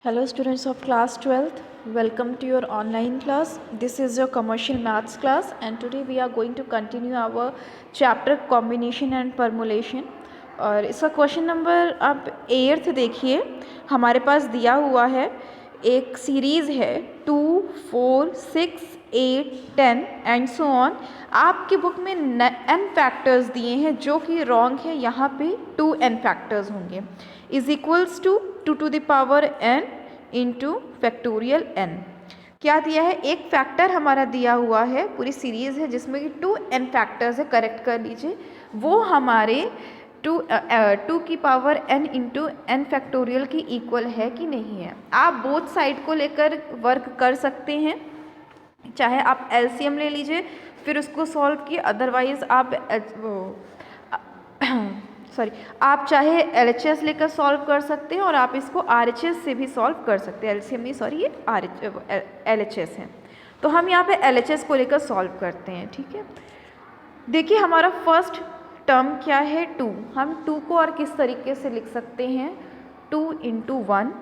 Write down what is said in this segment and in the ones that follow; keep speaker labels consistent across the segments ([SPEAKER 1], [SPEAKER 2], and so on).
[SPEAKER 1] Hello students of class 12th, welcome to your online class. This is your commercial maths class and today we are going to continue our chapter combination and permutation. और इसका question number आप 8th देखिए, हमारे पास दिया हुआ है एक series है 2, 4, 6, 8, 10 एंड सो ऑन. आपकी बुक में n फैक्टर्स दिए हैं जो कि रॉन्ग है. यहाँ पे 2n फैक्टर्स होंगे is equals to 2 to the power n into factorial n. क्या दिया है? एक फैक्टर हमारा दिया हुआ है, पूरी सीरीज़ है जिसमें कि 2n फैक्टर्स है. करेक्ट कर लीजिए, वो हमारे 2 की power n into n factorial की इक्वल है कि नहीं है. आप बोथ साइड को लेकर वर्क कर सकते हैं, चाहे आप एलसीएम ले लीजिए फिर उसको सॉल्व किए, अदरवाइज़ आप चाहे एलएचएस लेकर सॉल्व कर सकते हैं और आप इसको आरएचएस से भी सॉल्व कर सकते हैं. एलसीएम नहीं, सॉरी, ये एलएचएस है. तो हम यहाँ पे एलएचएस को लेकर सॉल्व करते हैं. ठीक है, देखिए हमारा फर्स्ट टर्म क्या है? 2. हम 2 को और किस तरीके से लिख सकते हैं? 2 इंटू 1,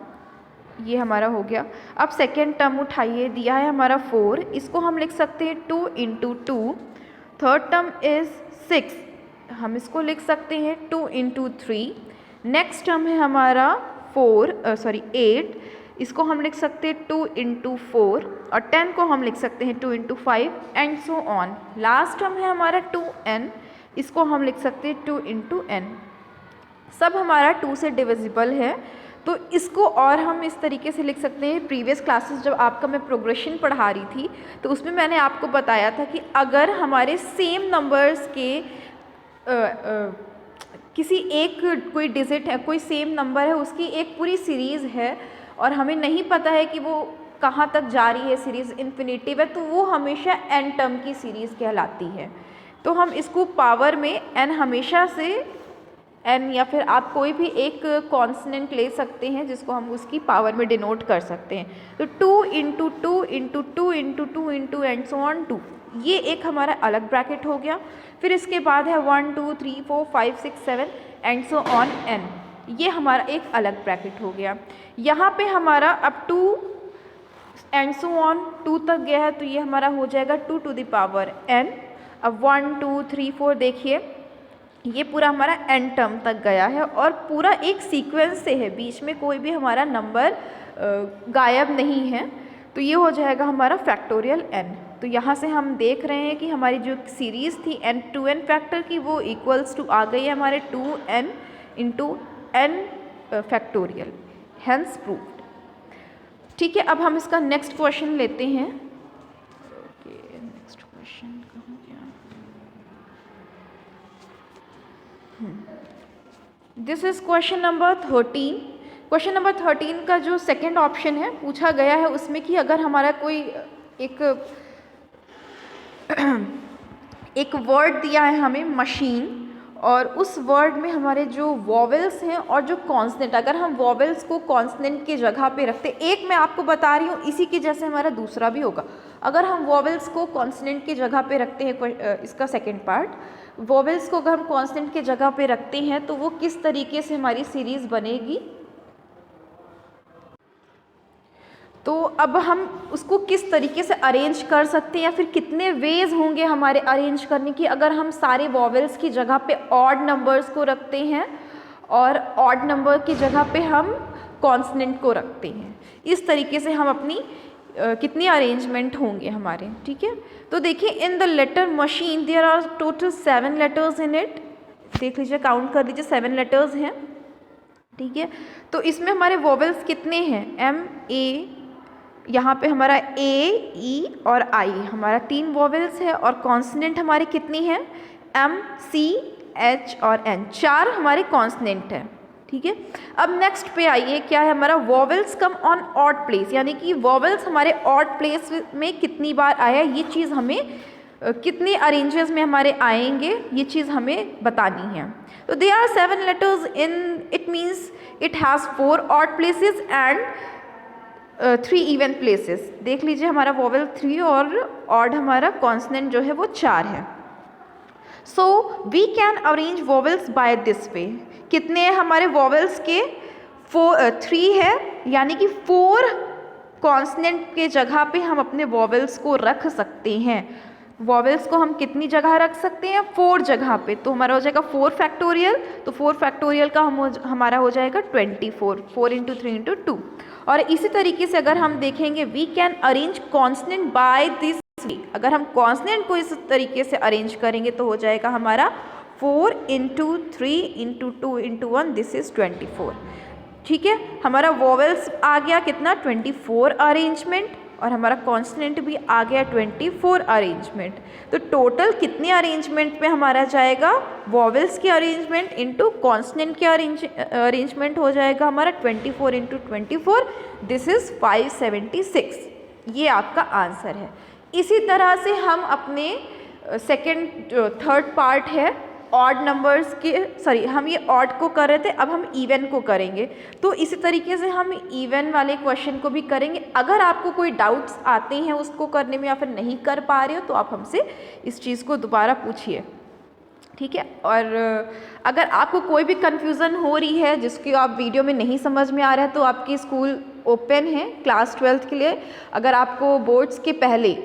[SPEAKER 1] ये हमारा हो गया. अब सेकेंड टर्म उठाइए, दिया है हमारा 4, इसको हम लिख सकते हैं 2 इंटू 2. थर्ड टर्म इज़ 6, हम इसको लिख सकते हैं 2 इंटू 3. नेक्स्ट टर्म है हमारा 8, इसको हम लिख सकते हैं 2 इंटू 4. और 10 को हम लिख सकते हैं 2 into 5 and so on. Last term है हमारा 2n, इसको हम लिख सकते हैं 2 इंटू n. सब हमारा 2 से डिविजिबल है, तो इसको और हम इस तरीके से लिख सकते हैं. प्रीवियस क्लासेस जब आपका मैं प्रोग्रेशन पढ़ा रही थी तो उसमें मैंने आपको बताया था कि अगर हमारे सेम नंबर्स के किसी एक कोई डिजिट है, कोई सेम नंबर है, उसकी एक पूरी सीरीज़ है और हमें नहीं पता है कि वो कहाँ तक जा रही है, सीरीज़ इन्फिनिटिव है, तो वो हमेशा n टर्म की सीरीज़ कहलाती है. तो हम इसको पावर में n हमेशा से n, या फिर आप कोई भी एक कॉन्स्टेंट ले सकते हैं जिसको हम उसकी पावर में डिनोट कर सकते हैं. तो 2 into 2 into 2 into 2 into and so on 2, ये एक हमारा अलग ब्रैकेट हो गया. फिर इसके बाद है 1 2 3 4 5 6 7 एंड सो ऑन n, ये हमारा एक अलग ब्रैकेट हो गया. यहाँ पे हमारा अब 2 एंड सो ऑन 2 तक गया है, तो ये हमारा हो जाएगा 2 टू द पावर n. अब 1 2 3 4 देखिए, ये पूरा हमारा n टर्म तक गया है और पूरा एक सीक्वेंस से है, बीच में कोई भी हमारा नंबर गायब नहीं है. तो ये हो जाएगा हमारा फैक्टोरियल n. तो यहाँ से हम देख रहे हैं कि हमारी जो सीरीज़ थी n 2n फैक्टर की, वो इक्वल्स टू आ गई है हमारे 2n into n factorial, hence proved. ठीक है, अब हम इसका नेक्स्ट क्वेश्चन लेते हैं. नेक्स्ट क्वेश्चन कहाँ गया? This is question number 13. Question number 13 का जो सेकंड ऑप्शन है पूछा गया है उसमें कि अगर हमारा कोई एक वर्ड दिया है हमें मशीन, और उस वर्ड में हमारे जो वॉवेल्स हैं और जो कॉन्सनेंट, अगर हम वॉवेल्स को कॉन्सनेंट की जगह पे रखते, एक मैं आपको बता रही हूँ, इसी की जैसे हमारा दूसरा भी होगा. अगर हम वॉवेल्स को कॉन्सनेंट की जगह पे रखते हैं, इसका सेकंड पार्ट, वॉवेल्स को अगर हम कॉन्स्टेंट की जगह पे रखते हैं तो वो किस तरीके से हमारी सीरीज़ बनेगी. तो अब हम उसको किस तरीके से अरेंज कर सकते हैं, या फिर कितने वेज होंगे हमारे अरेंज करने की. अगर हम सारे वॉवेल्स की जगह पे ऑड नंबर्स को रखते हैं और ऑड नंबर की जगह पे हम कॉन्स्टेंट को रखते हैं, इस तरीके से हम अपनी कितनी अरेंजमेंट होंगे हमारे. ठीक है, तो देखिए in the letter machine there are total 7 letters in it. देख लीजिए, काउंट कर लीजिए, 7 लेटर्स हैं. ठीक है, तो इसमें हमारे वॉवेल्स कितने हैं? M A, यहाँ पे हमारा A E और I, हमारा 3 वॉवेल्स है. और कॉन्सनेंट हमारे कितनी हैं? M C H और N, 4 हमारे कॉन्सनेंट हैं. ठीक है, अब नेक्स्ट पे आइए, क्या है हमारा? Vowels come on odd place, यानी कि वॉवेल्स हमारे ऑड प्लेस में कितनी बार आया, ये चीज़ हमें कितने अरेंजेस में हमारे आएंगे, ये चीज़ हमें बतानी है. तो they are 7 letters in it, means it has 4 odd places and 3 even places. देख लीजिए, हमारा वॉवेल 3 और ऑड हमारा कॉन्सनेंट जो है वो 4 है. So we can arrange vowels by this way. कितने हमारे वॉवेल्स के? 3 है, यानी कि 4 कॉन्सनेंट के जगह पे हम अपने वॉवेल्स को रख सकते हैं। वॉवेल्स को हम कितनी जगह रख सकते हैं? 4 जगह पे। तो हमारा हो जाएगा 4 फैक्टोरियल, तो 4 फैक्टोरियल का हमारा हो जाएगा 24, 4 इंटू 3 इंटू 2। और इसी तरीके से अगर हम देखेंगे we can arrange consonant by this, अगर हम कॉन्सनेंट को इस तरीके से अरेंज करेंगे तो हो जाएगा हमारा 4 into 3 into 2 into 1, this is 24। ठीक है, हमारा वॉवेल्स आ गया कितना? 24 अरेंजमेंट, और हमारा कॉन्सनेंट भी आ गया 24 अरेंजमेंट। तो टोटल कितने अरेंजमेंट पे हमारा जाएगा? वॉवेल्स के अरेंजमेंट इंटू कॉन्सनेंट के अरेंजमेंट हो जाएगा हमारा 24 इंटू 24, दिस इज़ 576। ये आपका आंसर है। इसी तरह से हम अपने थर्ड पार्ट है ऑड नंबर्स के, सॉरी हम ये ऑड को कर रहे थे, अब हम इवन को करेंगे। तो इसी तरीके से हम इवन वाले क्वेश्चन को भी करेंगे। अगर आपको कोई डाउट्स आते हैं उसको करने में या फिर नहीं कर पा रहे हो तो आप हमसे इस चीज़ को दोबारा पूछिए, ठीक है। और अगर आपको कोई भी कन्फ्यूज़न हो रही है जिसकी आप वीडियो में नहीं समझ में आ रहा है तो आपकी स्कूल ओपन है क्लास 12th के लिए। अगर आपको बोर्ड्स के पहले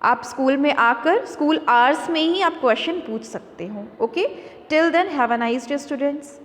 [SPEAKER 1] आप स्कूल में आकर स्कूल आवर्स में ही आप क्वेश्चन पूछ सकते हो। Okay, till then have a nice day students.